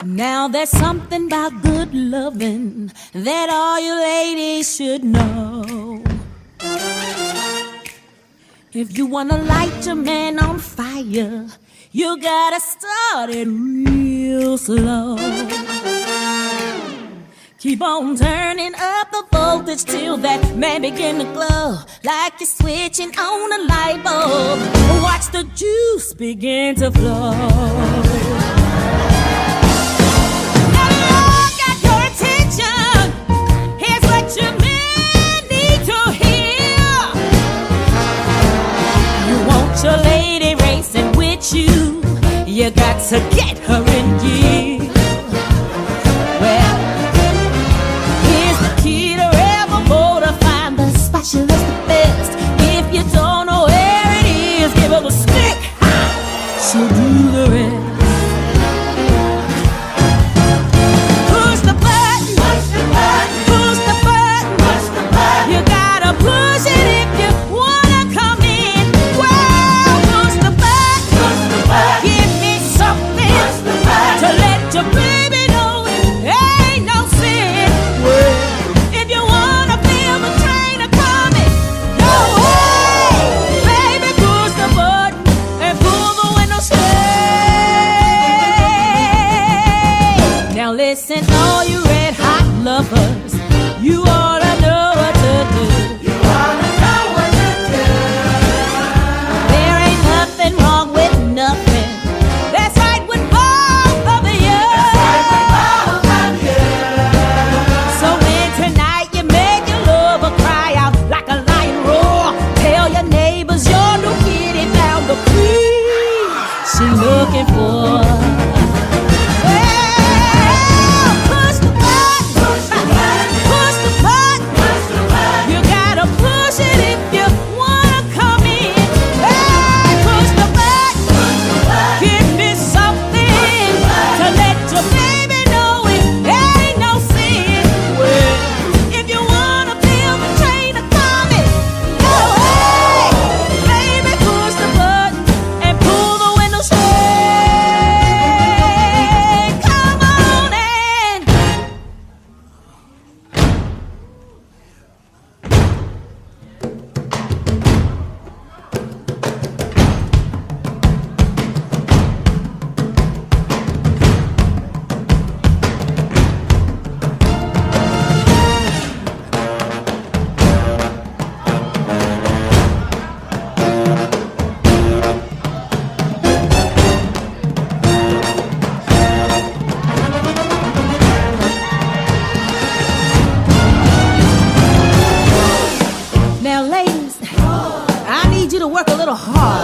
Now there's something about good loving that all you ladies should know. If you wanna light your man on fire, you gotta start it real slow. Keep on turning up the voltage till that man begin to glow, like you're switching on a light bulb. Watch the juice begin to flow. Now Lord got your attention. Here's what your men need to hear. You want your lady racing with you, you got to get her in gear. Well, specialist the best. If you don't know where it is, give her the stick. She'll do the rest. Push the button, push the button, push the button, push the button. You gotta push it if you wanna come in. Well, push the button, give me something to let your baby know it ain't no sin. Well, if you wanna feel the train coming, no way, baby, push the button and pull the window straight. Now listen, all you red hot lovers, you ought to know what to do. You ought to know what to do. There ain't nothing wrong with nothing. That's right with both of you. That's right with both of you. So when tonight you make your lover cry out like a lion roar, tell your neighbors your new kitty found the queen she looking for. Well, push the button, push the button, push the button, push the button. You gotta push it if you wanna come in. Hey, push the button, give me something to let your baby know it ain't no sin. Well, if you wanna feel the train coming, go away, baby, push the button and pull the window straight. Come on in. Now, ladies, I need you to work a little hard.